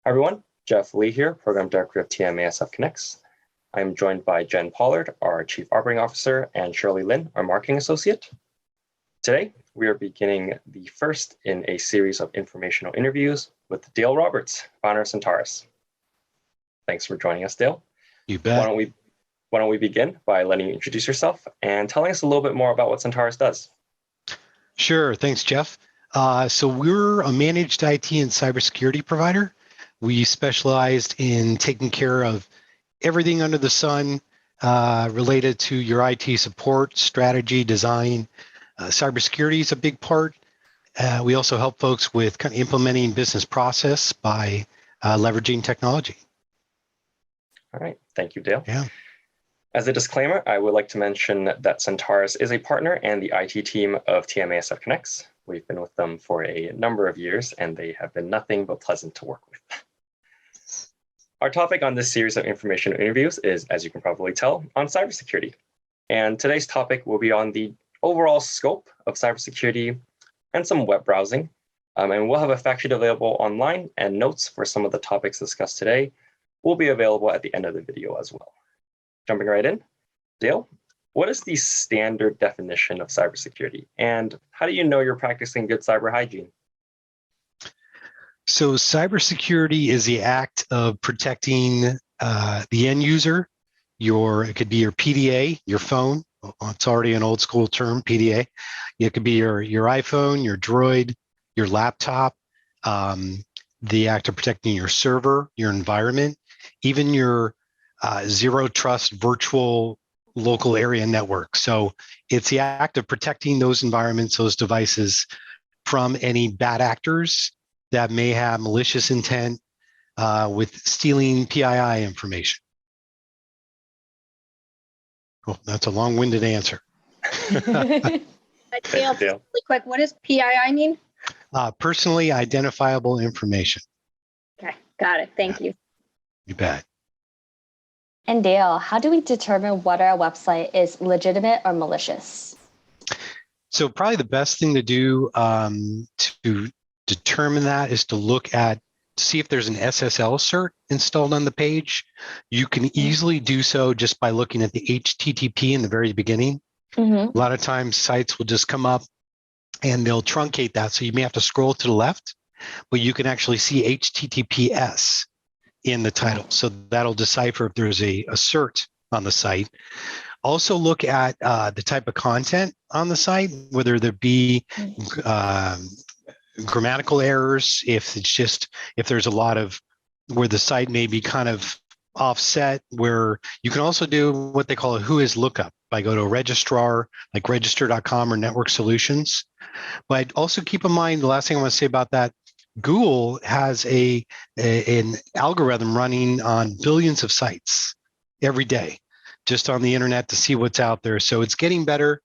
Hi everyone, Jeff Lee here, Program Director of TMASF Connects. I'm joined by Jen Pollard, our Chief Operating Officer, and Shirley Lin, our Marketing Associate. Today, we are beginning the first in a series of informational interviews with Dale Roberts, founder of Centarus. Thanks for joining us, Dale. You bet. Why don't we begin by letting you introduce yourself and telling us a little bit more about what Centarus does? Sure, thanks, Jeff. So we're a managed IT and cybersecurity provider. We specialized in taking care of everything under the sun related to your IT support, strategy, design. Cybersecurity is a big part. We also help folks with kind of implementing business process by leveraging technology. All right, thank you, Dale. Yeah. As a disclaimer, I would like to mention that Centarus is a partner and the IT team of TMASF Connects. We've been with them for a number of years, and they have been nothing but pleasant to work with. Our topic on this series of information interviews is, as you can probably tell, on cybersecurity. And today's topic will be on the overall scope of cybersecurity and some web browsing. And we'll have a fact sheet available online, and notes for some of the topics discussed today will be available at the end of the video as well. Jumping right in, Dale, what is the standard definition of cybersecurity, and how do you know you're practicing good cyber hygiene? So cybersecurity is the act of protecting the end user. It could be your PDA, your phone. It's already an old school term, PDA. It could be your iPhone, your Droid, your laptop. The act of protecting your server, your environment, even your zero trust virtual local area network. So it's the act of protecting those environments, those devices from any bad actors that may have malicious intent with stealing PII information. Oh, that's a long-winded answer. Dale, really quick, what does PII mean? Personally identifiable information. Okay, got it. Thank you. You bet. And Dale, how do we determine whether a website is legitimate or malicious? So probably the best thing to do to determine that is to look at, see if there's an SSL cert installed on the page. You can easily do so just by looking at the HTTP in the very beginning. A lot of times sites will just come up and they'll truncate that. So you may have to scroll to the left, but you can actually see HTTPS in the title. So that'll decipher if there's a cert on the site. Also look at the type of content on the site, whether there be grammatical errors, if there's a lot of where the site may be kind of offset, where you can also do what they call a whois lookup by go to a registrar like register.com or Network Solutions. But also keep in mind, the last thing I want to say about that, Google has an algorithm running on billions of sites every day, just on the internet to see what's out there. So it's getting better.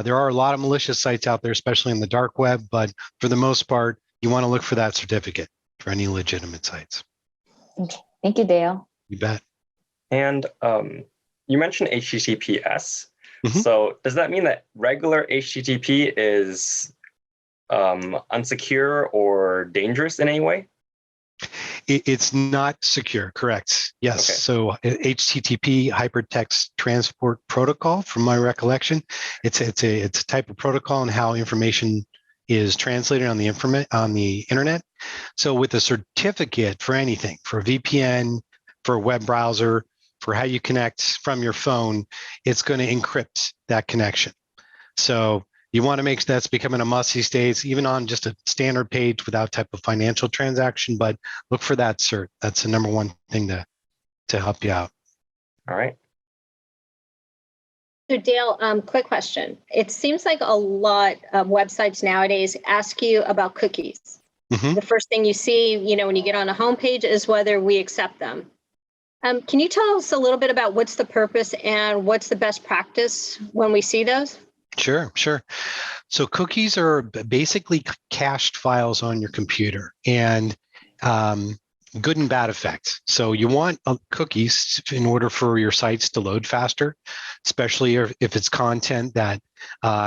There are a lot of malicious sites out there, especially in the dark web, but for the most part, you want to look for that certificate for any legitimate sites. Okay. Thank you, Dale. You bet. And you mentioned HTTPS. Mm-hmm. So does that mean that regular HTTP is unsecure or dangerous in any way? It's not secure, correct. Yes. Okay. So HTTP, Hypertext Transport Protocol, from my recollection, it's a type of protocol and how information is translated on the internet. So with a certificate for anything, for a VPN, for a web browser, for how you connect from your phone, it's going to encrypt that connection. So you want to make sure that's becoming a must these days, even on just a standard page without type of financial transaction, but look for that cert. That's the number one thing to help you out. All right. So Dale, quick question. It seems like a lot of websites nowadays ask you about cookies. The first thing you see, when you get on a homepage is whether we accept them. Can you tell us a little bit about what's the purpose and what's the best practice when we see those? Sure. So cookies are basically cached files on your computer, and good and bad effects. So you want cookies in order for your sites to load faster, especially if it's content that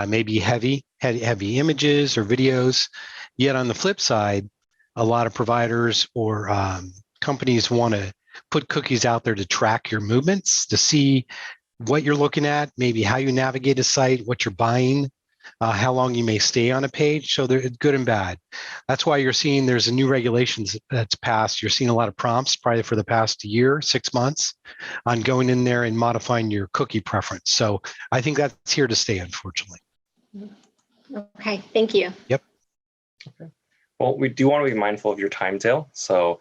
may be heavy images or videos. Yet on the flip side, a lot of providers or companies want to put cookies out there to track your movements, to see what you're looking at, maybe how you navigate a site, what you're buying, how long you may stay on a page. So they're good and bad. That's why you're seeing there's a new regulations that's passed. You're seeing a lot of prompts probably for the past year, 6 months on going in there and modifying your cookie preference. So I think that's here to stay, unfortunately. Okay, thank you. Yep. Okay. Well, we do want to be mindful of your time, Dale. So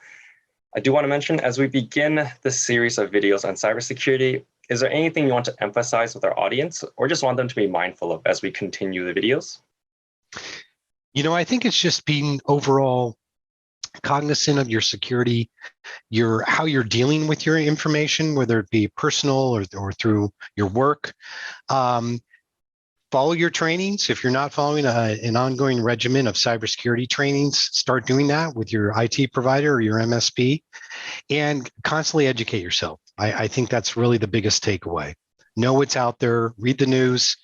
I do want to mention, as we begin this series of videos on cybersecurity, is there anything you want to emphasize with our audience or just want them to be mindful of as we continue the videos? I think it's just being overall cognizant of your security, how you're dealing with your information, whether it be personal or through your work. Follow your trainings. If you're not following an ongoing regimen of cybersecurity trainings, start doing that with your IT provider or your MSP, and constantly educate yourself. I think that's really the biggest takeaway. Know what's out there, read the news,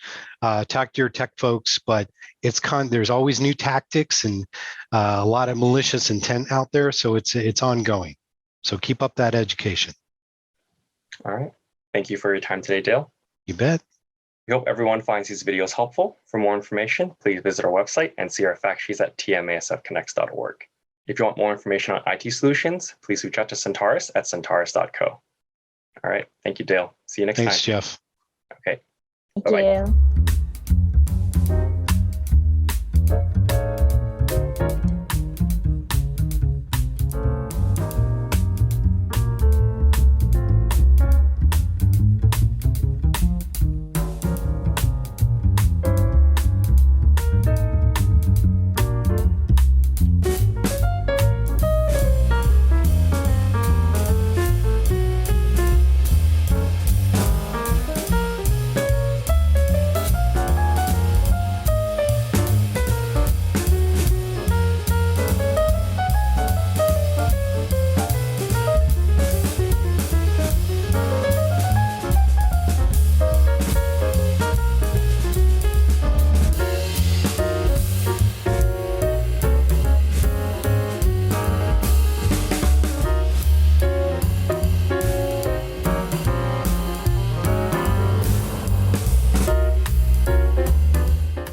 talk to your tech folks, but there's always new tactics and a lot of malicious intent out there, so it's ongoing. So keep up that education. All right. Thank you for your time today, Dale. You bet. We hope everyone finds these videos helpful. For more information, please visit our website and see our fact sheets at tmasfconnects.org. If you want more information on IT solutions, please reach out to Centarus at centarus.co. All right. Thank you, Dale. See you next time. Thanks, Jeff. Okay. Thank Bye-bye. you.